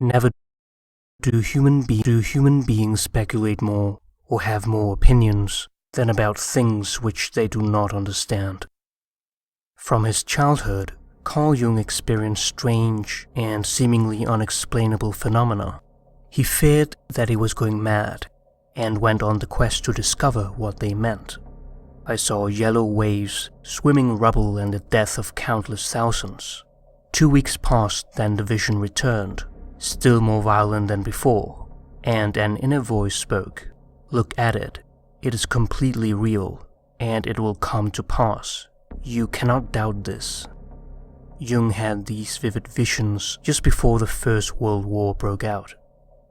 Never do human beings speculate more or have more opinions than about things which they do not understand. From his childhood, Carl Jung experienced strange and seemingly unexplainable phenomena. He feared that he was going mad and went on the quest to discover what they meant. I saw yellow waves, swimming rubble, and the death of countless thousands. 2 weeks passed, then the vision returned, still more violent than before, and an inner voice spoke. Look at it. It is completely real, and it will come to pass. You cannot doubt this. Jung had these vivid visions just before the First World War broke out.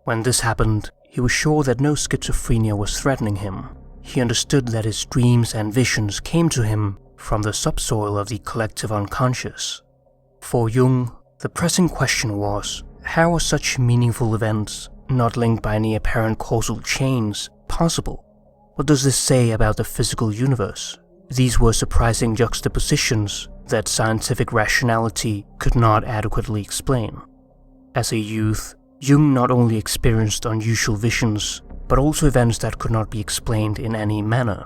When this happened, he was sure that no schizophrenia was threatening him. He understood that his dreams and visions came to him from the subsoil of the collective unconscious. For Jung, the pressing question was, how are such meaningful events, not linked by any apparent causal chains, possible? What does this say about the physical universe? These were surprising juxtapositions that scientific rationality could not adequately explain. As a youth, Jung not only experienced unusual visions, but also events that could not be explained in any manner.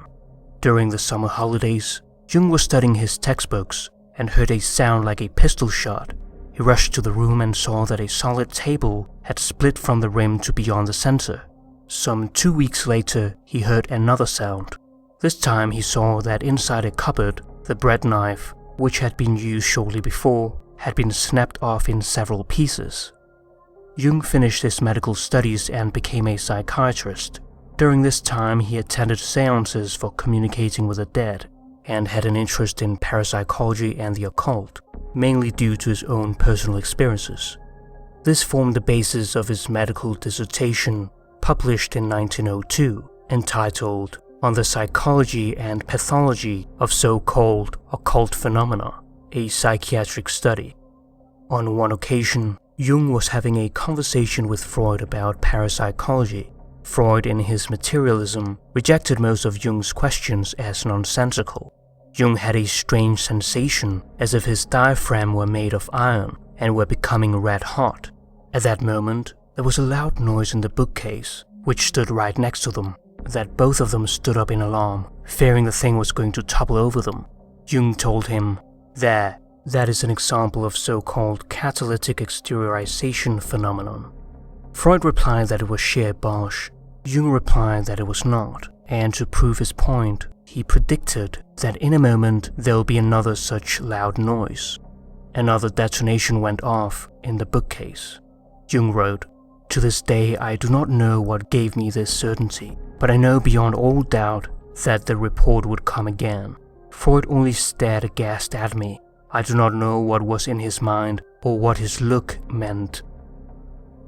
During the summer holidays, Jung was studying his textbooks and heard a sound like a pistol shot. He rushed to the room and saw that a solid table had split from the rim to beyond the center. Some 2 weeks later, he heard another sound. This time he saw that inside a cupboard, the bread knife, which had been used shortly before, had been snapped off in several pieces. Jung finished his medical studies and became a psychiatrist. During this time, he attended seances for communicating with the dead, and had an interest in parapsychology and the occult, mainly due to his own personal experiences. This formed the basis of his medical dissertation, published in 1902, entitled On the Psychology and Pathology of So-Called Occult Phenomena, a Psychiatric Study. On one occasion, Jung was having a conversation with Freud about parapsychology. Freud, in his materialism, rejected most of Jung's questions as nonsensical. Jung had a strange sensation, as if his diaphragm were made of iron and were becoming red hot. At that moment, there was a loud noise in the bookcase, which stood right next to them, that both of them stood up in alarm, fearing the thing was going to topple over them. Jung told him, that is an example of so-called catalytic exteriorization phenomenon. Freud replied that it was sheer bosh. Jung replied that it was not, and to prove his point, he predicted that in a moment there will be another such loud noise. Another detonation went off in the bookcase. Jung wrote, "To this day I do not know what gave me this certainty, but I know beyond all doubt that the report would come again." Freud only stared aghast at me. I do not know what was in his mind or what his look meant.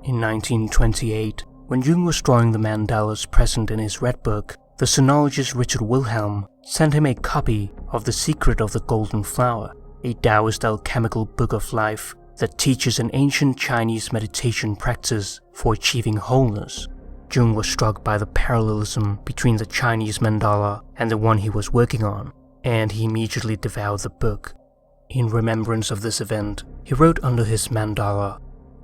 In 1928, when Jung was drawing the mandalas present in his Red Book, the sinologist Richard Wilhelm sent him a copy of The Secret of the Golden Flower, a Taoist alchemical book of life that teaches an ancient Chinese meditation practice for achieving wholeness. Jung was struck by the parallelism between the Chinese mandala and the one he was working on, and he immediately devoured the book. In remembrance of this event, he wrote under his mandala,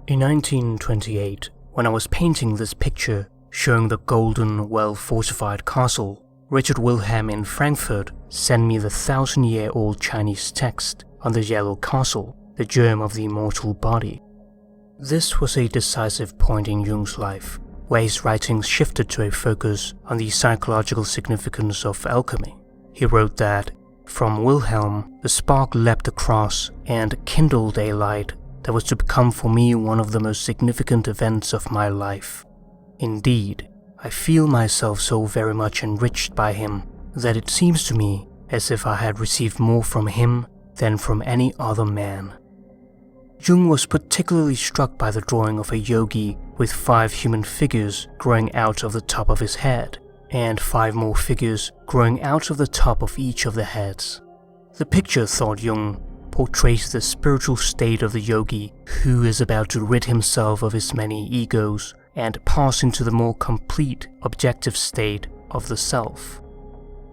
"In 1928, when I was painting this picture showing the golden, well-fortified castle, Richard Wilhelm in Frankfurt sent me the 1,000-year-old Chinese text on the yellow castle, the germ of the immortal body." This was a decisive point in Jung's life, where his writings shifted to a focus on the psychological significance of alchemy. He wrote that, "From Wilhelm, the spark leapt across and kindled a light that was to become for me one of the most significant events of my life. Indeed, I feel myself so very much enriched by him that it seems to me as if I had received more from him than from any other man." Jung was particularly struck by the drawing of a yogi with 5 human figures growing out of the top of his head, and 5 more figures growing out of the top of each of the heads. The picture, thought Jung, portrays the spiritual state of the yogi who is about to rid himself of his many egos and pass into the more complete, objective state of the self.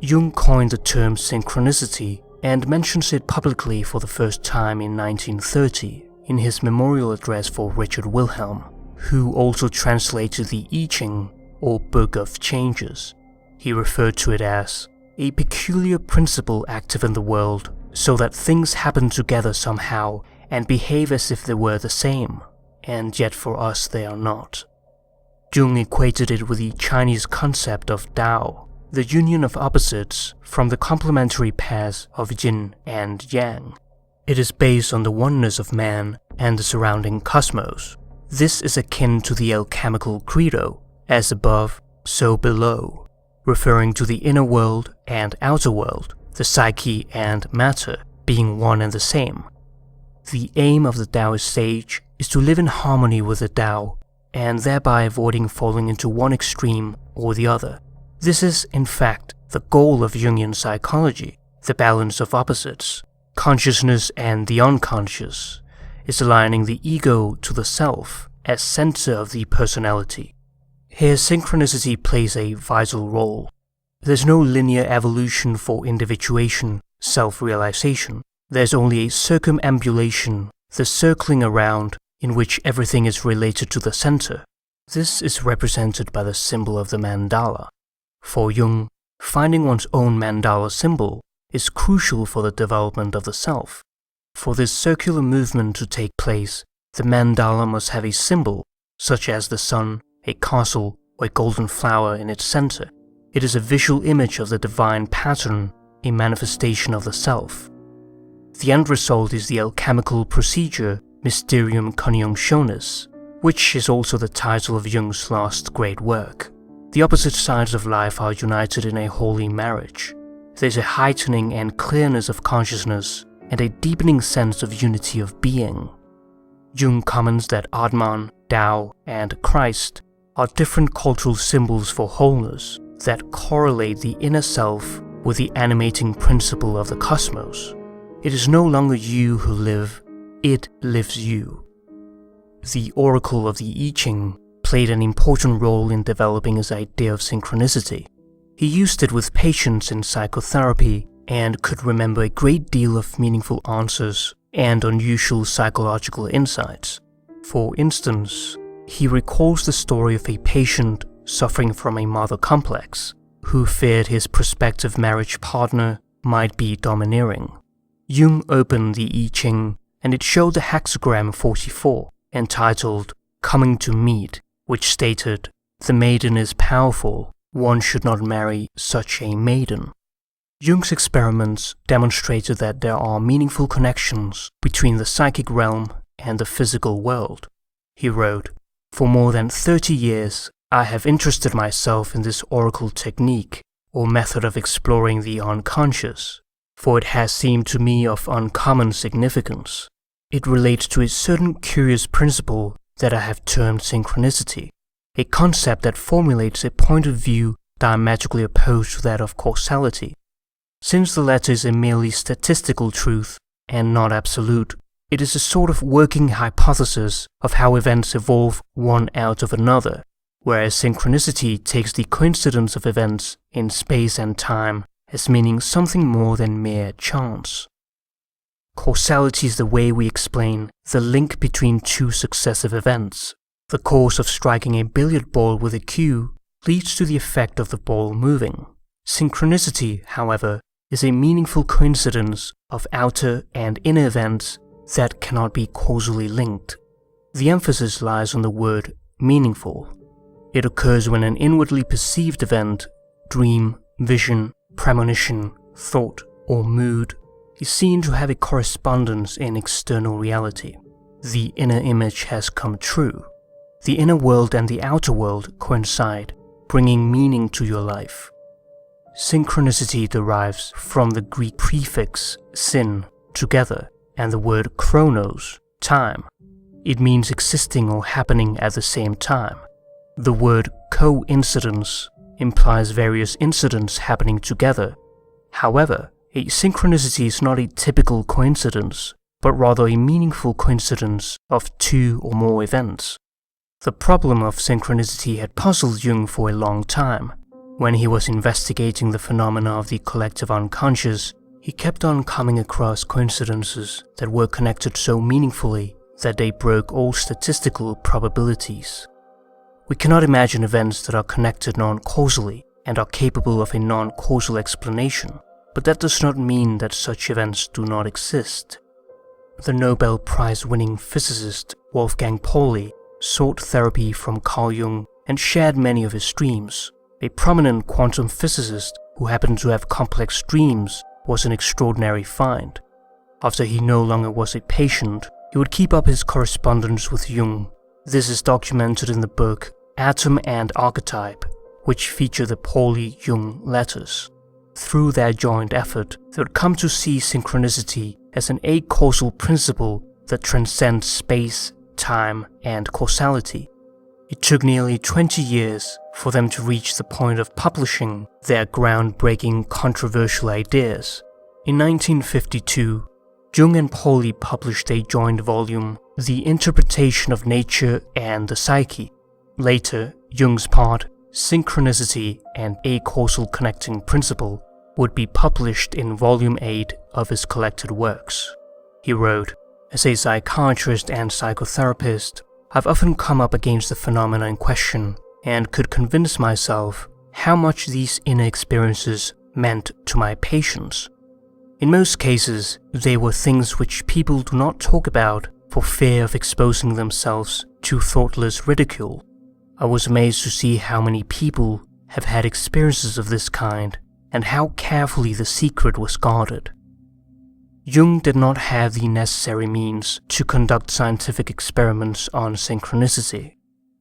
Jung coined the term synchronicity and mentions it publicly for the first time in 1930 in his memorial address for Richard Wilhelm. who also translated the I Ching, or Book of Changes. He referred to it as a peculiar principle active in the world, so that things happen together somehow and behave as if they were the same, and yet for us they are not. Jung equated it with the Chinese concept of Tao, the union of opposites from the complementary pairs of yin and yang. It is based on the oneness of man and the surrounding cosmos. This is akin to the alchemical credo, as above, so below, referring to the inner world and outer world, the psyche and matter being one and the same. The aim of the Taoist sage is to live in harmony with the Tao, and thereby avoiding falling into one extreme or the other. This is, in fact, the goal of Jungian psychology, the balance of opposites. Consciousness and the unconscious is aligning the ego to the self as center of the personality. Here synchronicity plays a vital role. There's no linear evolution for individuation, self-realization. There's only a circumambulation, the circling around, in which everything is related to the center. This is represented by the symbol of the mandala. For Jung, finding one's own mandala symbol is crucial for the development of the self. For this circular movement to take place, the mandala must have a symbol, such as the sun, a castle, or a golden flower in its center. It is a visual image of the divine pattern, a manifestation of the self. The end result is the alchemical procedure Mysterium Conjunctionis, which is also the title of Jung's last great work. The opposite sides of life are united in a holy marriage. There's a heightening and clearness of consciousness and a deepening sense of unity of being. Jung comments that Atman, Tao, and Christ are different cultural symbols for wholeness that correlate the inner self with the animating principle of the cosmos. It is no longer you who live, it lives you. The oracle of the I Ching played an important role in developing his idea of synchronicity. He used it with patients in psychotherapy and could remember a great deal of meaningful answers and unusual psychological insights. For instance, he recalls the story of a patient suffering from a mother complex who feared his prospective marriage partner might be domineering. Jung opened the I Ching and it showed the hexagram 44, entitled Coming to Meet, which stated, "The maiden is powerful, one should not marry such a maiden." Jung's experiments demonstrated that there are meaningful connections between the psychic realm and the physical world. He wrote, "For more than 30 years, I have interested myself in this oracle technique, or method of exploring the unconscious, for it has seemed to me of uncommon significance. It relates to a certain curious principle that I have termed synchronicity, a concept that formulates a point of view diametrically opposed to that of causality. Since the latter is a merely statistical truth and not absolute, it is a sort of working hypothesis of how events evolve one out of another, whereas synchronicity takes the coincidence of events in space and time as meaning something more than mere chance. Causality is the way we explain the link between two successive events. The course of striking a billiard ball with a cue leads to the effect of the ball moving. Synchronicity, however, is a meaningful coincidence of outer and inner events that cannot be causally linked. The emphasis lies on the word meaningful. It occurs when an inwardly perceived event, dream, vision, premonition, thought, or mood is seen to have a correspondence in external reality. The inner image has come true. The inner world and the outer world coincide, bringing meaning to your life. Synchronicity derives from the Greek prefix syn, together, and the word chronos, time. It means existing or happening at the same time. The word coincidence implies various incidents happening together. However, a synchronicity is not a typical coincidence, but rather a meaningful coincidence of two or more events. The problem of synchronicity had puzzled Jung for a long time. When he was investigating the phenomena of the collective unconscious, he kept on coming across coincidences that were connected so meaningfully that they broke all statistical probabilities. We cannot imagine events that are connected non-causally and are capable of a non-causal explanation, but that does not mean that such events do not exist. The Nobel Prize-winning physicist Wolfgang Pauli sought therapy from Carl Jung and shared many of his dreams. A prominent quantum physicist who happened to have complex dreams was an extraordinary find. After he no longer was a patient, he would keep up his correspondence with Jung. This is documented in the book Atom and Archetype, which feature the Pauli-Jung letters. Through their joint effort, they would come to see synchronicity as an acausal principle that transcends space, time, and causality. It took nearly 20 years for them to reach the point of publishing their groundbreaking controversial ideas. In 1952, Jung and Pauli published a joint volume, The Interpretation of Nature and the Psyche. Later, Jung's part, Synchronicity and Acausal Connecting Principle, would be published in Volume 8 of his collected works. He wrote, "As a psychiatrist and psychotherapist, I've often come up against the phenomena in question and could convince myself how much these inner experiences meant to my patients. In most cases, they were things which people do not talk about for fear of exposing themselves to thoughtless ridicule. I was amazed to see how many people have had experiences of this kind and how carefully the secret was guarded." Jung did not have the necessary means to conduct scientific experiments on synchronicity.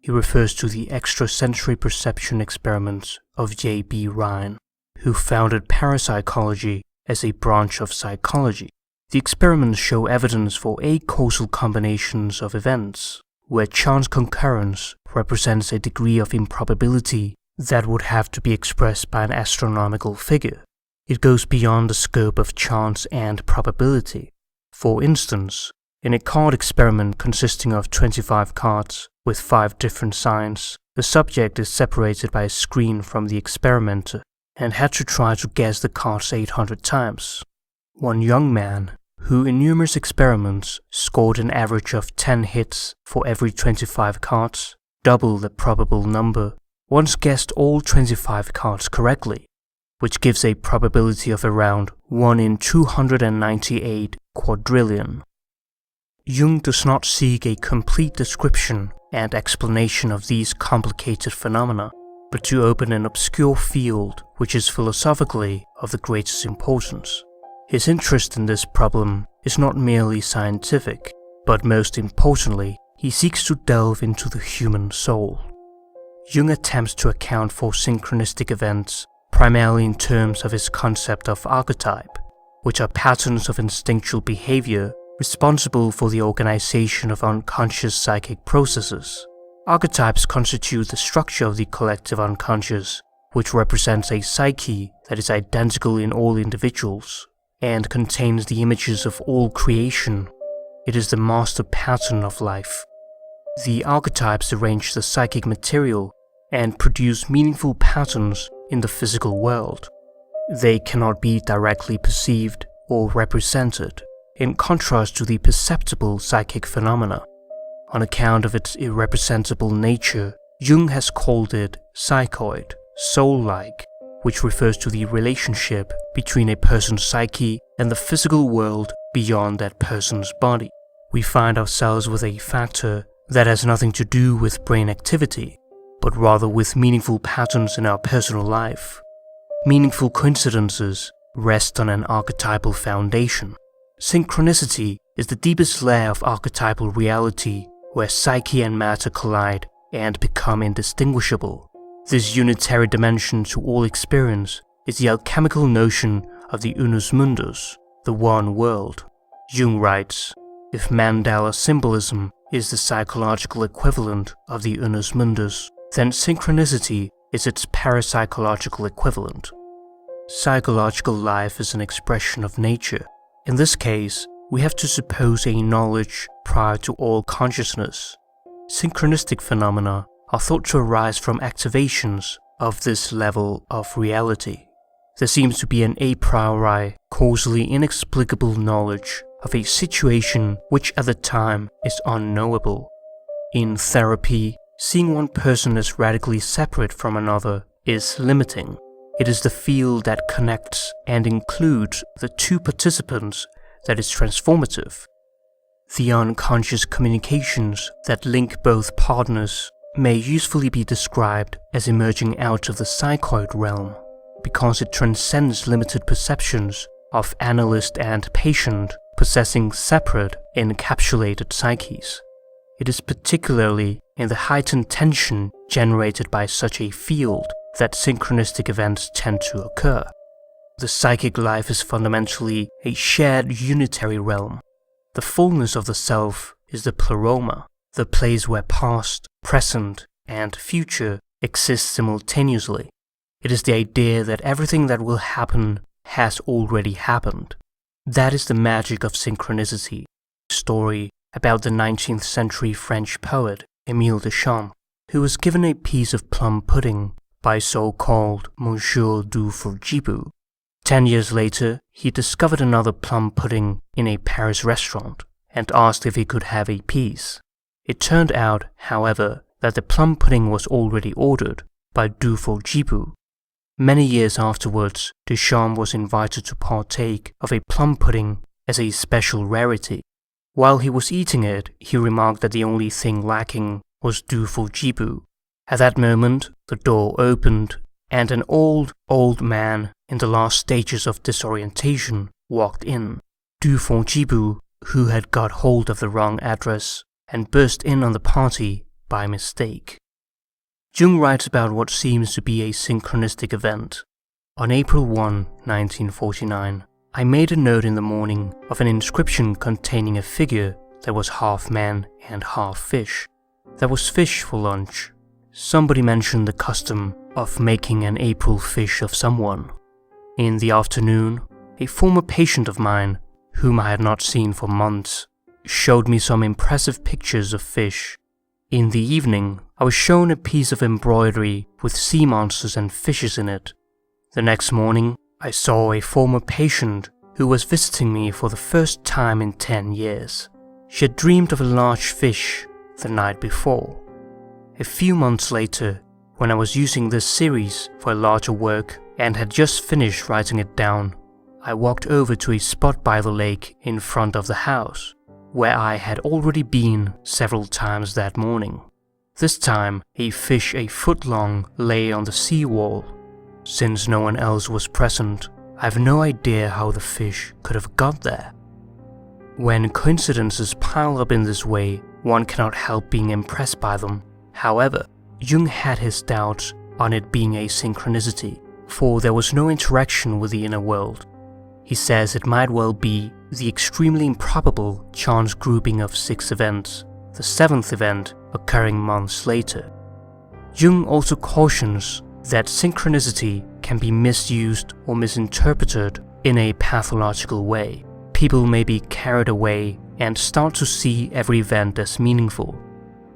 He refers to the extrasensory perception experiments of J.B. Rhine, who founded parapsychology as a branch of psychology. The experiments show evidence for acausal combinations of events, where chance concurrence represents a degree of improbability that would have to be expressed by an astronomical figure. It goes beyond the scope of chance and probability. For instance, in a card experiment consisting of 25 cards with 5 different signs, the subject is separated by a screen from the experimenter and had to try to guess the cards 800 times. One young man, who in numerous experiments scored an average of 10 hits for every 25 cards, double the probable number, once guessed all 25 cards correctly, which gives a probability of around 1 in 298 quadrillion. Jung does not seek a complete description and explanation of these complicated phenomena, but to open an obscure field which is philosophically of the greatest importance. His interest in this problem is not merely scientific, but most importantly, he seeks to delve into the human soul. Jung attempts to account for synchronistic events primarily in terms of his concept of archetype, which are patterns of instinctual behavior responsible for the organization of unconscious psychic processes. Archetypes constitute the structure of the collective unconscious, which represents a psyche that is identical in all individuals and contains the images of all creation. It is the master pattern of life. The archetypes arrange the psychic material and produce meaningful patterns in the physical world. They cannot be directly perceived or represented, in contrast to the perceptible psychic phenomena. On account of its irrepresentable nature, Jung has called it psychoid, soul-like, which refers to the relationship between a person's psyche and the physical world beyond that person's body. We find ourselves with a factor that has nothing to do with brain activity, but rather with meaningful patterns in our personal life. Meaningful coincidences rest on an archetypal foundation. Synchronicity is the deepest layer of archetypal reality where psyche and matter collide and become indistinguishable. This unitary dimension to all experience is the alchemical notion of the unus mundus, the one world. Jung writes, "If Mandala symbolism is the psychological equivalent of the unus mundus, then synchronicity is its parapsychological equivalent. Psychological life is an expression of nature. In this case, we have to suppose a knowledge prior to all consciousness. Synchronistic phenomena are thought to arise from activations of this level of reality. There seems to be an a priori, causally inexplicable knowledge of a situation which at the time is unknowable. In therapy, seeing one person as radically separate from another is limiting. It is the field that connects and includes the two participants that is transformative. The unconscious communications that link both partners may usefully be described as emerging out of the psychoid realm, because it transcends limited perceptions of analyst and patient possessing separate, encapsulated psyches. It is particularly in the heightened tension generated by such a field that synchronistic events tend to occur. The psychic life is fundamentally a shared unitary realm. The fullness of the self is the pleroma, the place where past, present, and future exist simultaneously. It is the idea that everything that will happen has already happened. That is the magic of synchronicity, a story about the 19th century French poet Émile Deschamps, who was given a piece of plum pudding by so-called Monsieur du Forgibu. 10 years later, he discovered another plum pudding in a Paris restaurant and asked if he could have a piece. It turned out, however, that the plum pudding was already ordered by du Forgibu. Many years afterwards, Deschamps was invited to partake of a plum pudding as a special rarity. While he was eating it, he remarked that the only thing lacking was du Forgibu. At that moment, the door opened, and an old man in the last stages of disorientation walked in. Du Forgibu, who had got hold of the wrong address and burst in on the party by mistake. Jung writes about what seems to be a synchronistic event. On April 1, 1949, I made a note in the morning of an inscription containing a figure that was half man and half fish. There was fish for lunch. Somebody mentioned the custom of making an April fish of someone. In the afternoon, a former patient of mine, whom I had not seen for months, showed me some impressive pictures of fish. In the evening, I was shown a piece of embroidery with sea monsters and fishes in it. The next morning, I saw a former patient who was visiting me for the first time in 10 years. She had dreamed of a large fish the night before. A few months later, when I was using this series for a larger work and had just finished writing it down, I walked over to a spot by the lake in front of the house, where I had already been several times that morning. This time, a fish a foot long lay on the seawall. Since no one else was present, I have no idea how the fish could have got there. When coincidences pile up in this way, one cannot help being impressed by them. However, Jung had his doubts on it being a synchronicity, for there was no interaction with the inner world. He says it might well be the extremely improbable chance grouping of 6 events, the 7th event occurring months later. Jung also cautions that synchronicity can be misused or misinterpreted in a pathological way. People may be carried away and start to see every event as meaningful.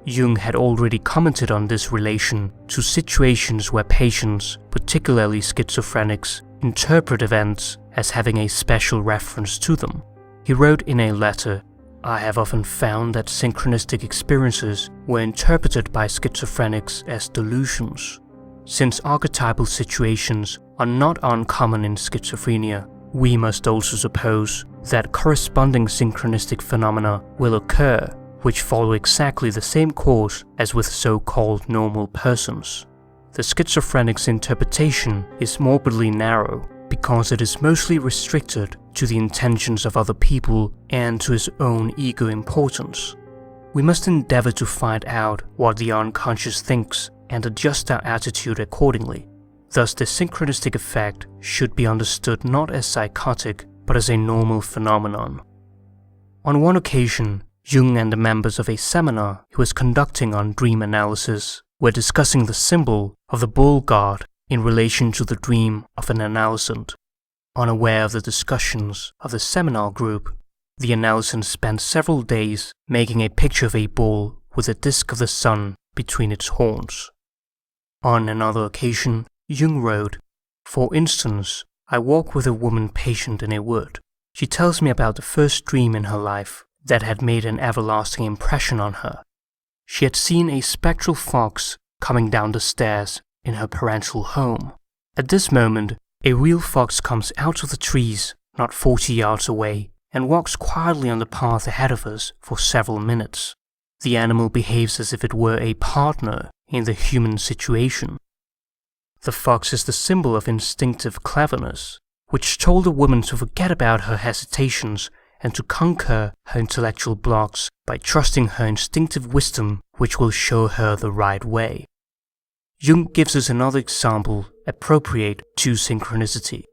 Jung had already commented on this relation to situations where patients, particularly schizophrenics, interpret events as having a special reference to them. He wrote in a letter, "I have often found that synchronistic experiences were interpreted by schizophrenics as delusions. Since archetypal situations are not uncommon in schizophrenia, we must also suppose that corresponding synchronistic phenomena will occur which follow exactly the same course as with so-called normal persons. The schizophrenic's interpretation is morbidly narrow because it is mostly restricted to the intentions of other people and to his own ego importance. We must endeavor to find out what the unconscious thinks and adjust our attitude accordingly. Thus, the synchronistic effect should be understood not as psychotic, but as a normal phenomenon." On one occasion, Jung and the members of a seminar he was conducting on dream analysis were discussing the symbol of the bull god in relation to the dream of an analysant. Unaware of the discussions of the seminar group, the analysant spent several days making a picture of a bull with a disk of the sun between its horns. On another occasion, Jung wrote, "For instance, I walk with a woman patient in a wood. She tells me about the first dream in her life that had made an everlasting impression on her. She had seen a spectral fox coming down the stairs in her parental home. At this moment, a real fox comes out of the trees not 40 yards away and walks quietly on the path ahead of us for several minutes. The animal behaves as if it were a partner in the human situation. The fox is the symbol of instinctive cleverness, which told the woman to forget about her hesitations and to conquer her intellectual blocks by trusting her instinctive wisdom, which will show her the right way. Jung gives us another example appropriate to synchronicity.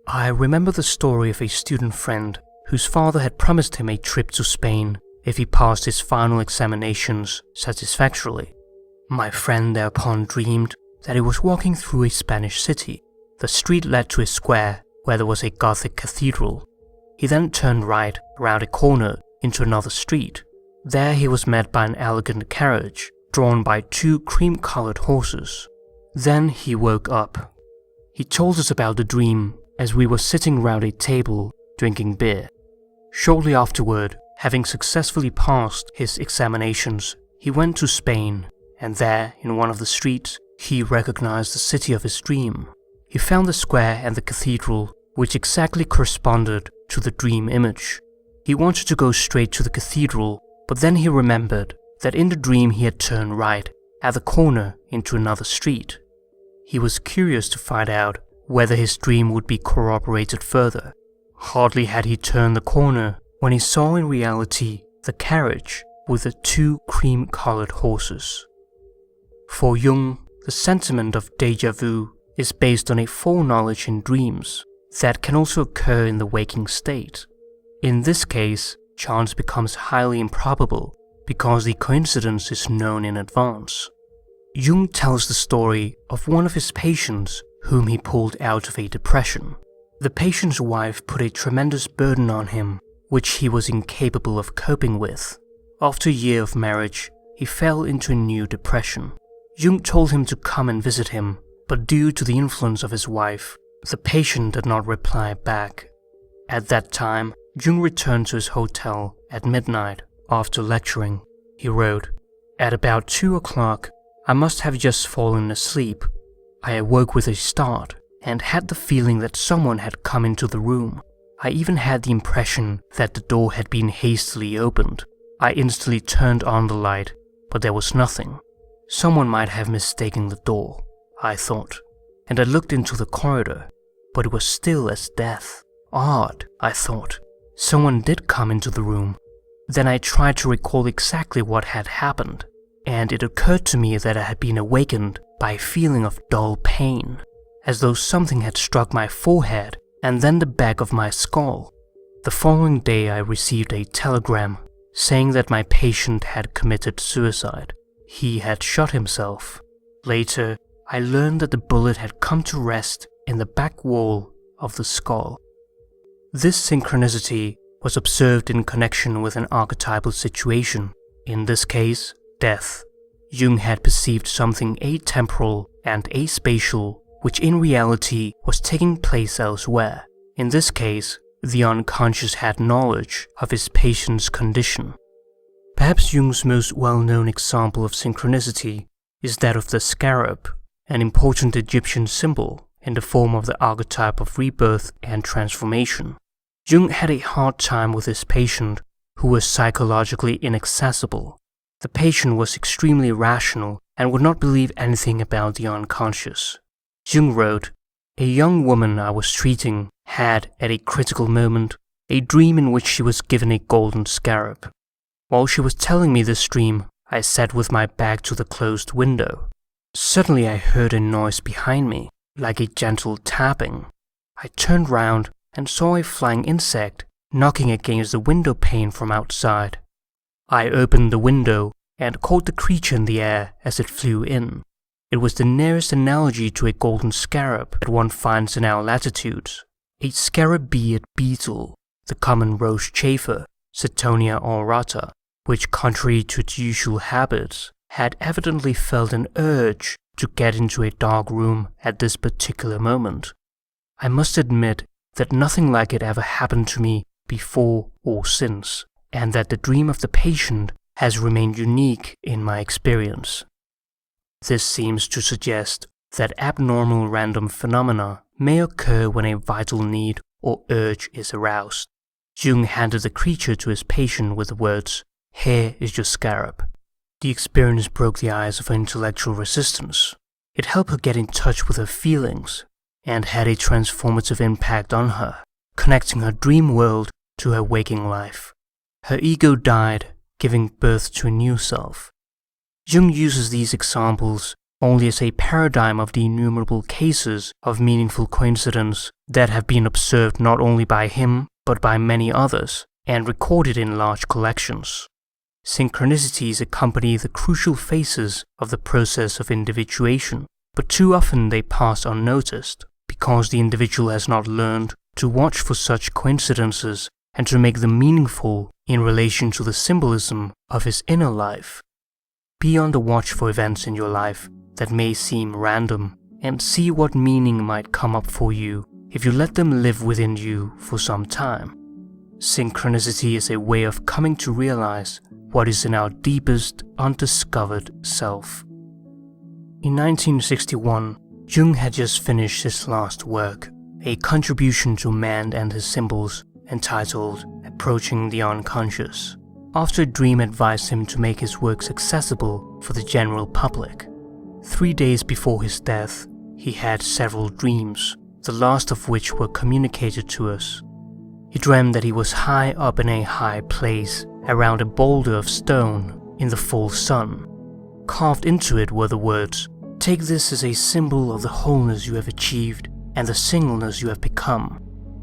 I remember the story of a student friend whose father had promised him a trip to Spain if he passed his final examinations satisfactorily. My friend thereupon dreamed that he was walking through a Spanish city. The street led to a square where there was a Gothic cathedral. He then turned right around a corner into another street. There he was met by an elegant carriage drawn by 2 cream-colored horses. Then he woke up. He told us about the dream as we were sitting round a table drinking beer. Shortly afterward, having successfully passed his examinations, he went to Spain, and there, in one of the streets, he recognized the city of his dream. He found the square and the cathedral, which exactly corresponded to the dream image. He wanted to go straight to the cathedral, but then he remembered that in the dream he had turned right at the corner into another street. He was curious to find out whether his dream would be corroborated further. Hardly had he turned the corner when he saw in reality the carriage with the 2 cream-colored horses. For Jung, the sentiment of déjà vu is based on a foreknowledge in dreams that can also occur in the waking state. In this case, chance becomes highly improbable because the coincidence is known in advance. Jung tells the story of one of his patients whom he pulled out of a depression. The patient's wife put a tremendous burden on him, which he was incapable of coping with. After a year of marriage, he fell into a new depression. Jung told him to come and visit him, but due to the influence of his wife, the patient did not reply back. At that time, Jung returned to his hotel at midnight after lecturing. He wrote, "At about 2 o'clock, I must have just fallen asleep. I awoke with a start and had the feeling that someone had come into the room. I even had the impression that the door had been hastily opened. I instantly turned on the light, but there was nothing. Someone might have mistaken the door, I thought, and I looked into the corridor, but it was still as death. Odd, I thought. Someone did come into the room. Then I tried to recall exactly what had happened, and it occurred to me that I had been awakened by a feeling of dull pain, as though something had struck my forehead and then the back of my skull. The following day I received a telegram saying that my patient had committed suicide. He had shot himself. Later, I learned that the bullet had come to rest in the back wall of the skull." This synchronicity was observed in connection with an archetypal situation, in this case, death. Jung had perceived something atemporal and aspatial, which in reality was taking place elsewhere. In this case, the unconscious had knowledge of his patient's condition. Perhaps Jung's most well-known example of synchronicity is that of the scarab, an important Egyptian symbol in the form of the archetype of rebirth and transformation. Jung had a hard time with his patient, who was psychologically inaccessible. The patient was extremely rational and would not believe anything about the unconscious. Jung wrote, "A young woman I was treating had, at a critical moment, a dream in which she was given a golden scarab. While she was telling me this dream, I sat with my back to the closed window. Suddenly I heard a noise behind me, like a gentle tapping. I turned round and saw a flying insect knocking against the window pane from outside. I opened the window and caught the creature in the air as it flew in. It was the nearest analogy to a golden scarab that one finds in our latitudes. A scarab-beard beetle, the common rose chafer, Setonia aurata, which, contrary to its usual habits, had evidently felt an urge to get into a dark room at this particular moment. I must admit that nothing like it ever happened to me before or since, and that the dream of the patient has remained unique in my experience. This seems to suggest that abnormal random phenomena may occur when a vital need or urge is aroused. Jung handed the creature to his patient with the words, "Here is your scarab." The experience broke the ice of her intellectual resistance. It helped her get in touch with her feelings and had a transformative impact on her, connecting her dream world to her waking life. Her ego died, giving birth to a new self. Jung uses these examples only as a paradigm of the innumerable cases of meaningful coincidence that have been observed not only by him but by many others and recorded in large collections. Synchronicities accompany the crucial phases of the process of individuation, but too often they pass unnoticed because the individual has not learned to watch for such coincidences and to make them meaningful in relation to the symbolism of his inner life. Be on the watch for events in your life that may seem random and see what meaning might come up for you if you let them live within you for some time. Synchronicity is a way of coming to realize what is in our deepest, undiscovered self. In 1961, Jung had just finished his last work, a contribution to man and his symbols, entitled Approaching the Unconscious, after a dream advised him to make his works accessible for the general public. 3 days before his death, he had several dreams, the last of which were communicated to us. He dreamed that he was high up in a high place, around a boulder of stone in the full sun. Carved into it were the words, "Take this as a symbol of the wholeness you have achieved and the singleness you have become."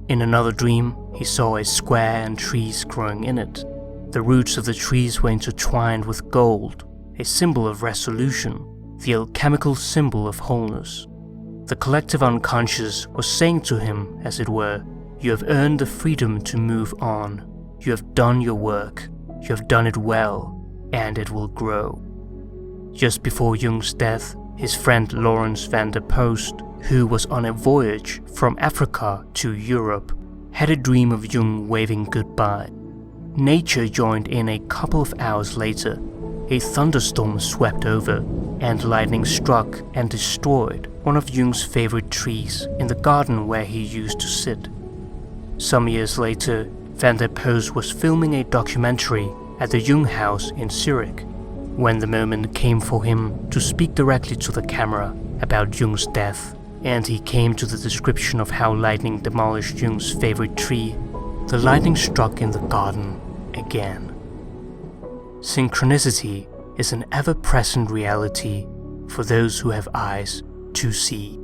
In another dream, he saw a square and trees growing in it. The roots of the trees were intertwined with gold, a symbol of resolution, the alchemical symbol of wholeness. The collective unconscious was saying to him, as it were, "You have earned the freedom to move on. You have done your work. You have done it well, and it will grow." Just before Jung's death, his friend Lawrence van der Post, who was on a voyage from Africa to Europe, had a dream of Jung waving goodbye. Nature joined in a couple of hours later. A thunderstorm swept over, and lightning struck and destroyed one of Jung's favorite trees in the garden where he used to sit. Some years later, Van der Post was filming a documentary at the Jung house in Zurich, when the moment came for him to speak directly to the camera about Jung's death, and he came to the description of how lightning demolished Jung's favorite tree. The lightning struck in the garden again. Synchronicity is an ever-present reality for those who have eyes to see.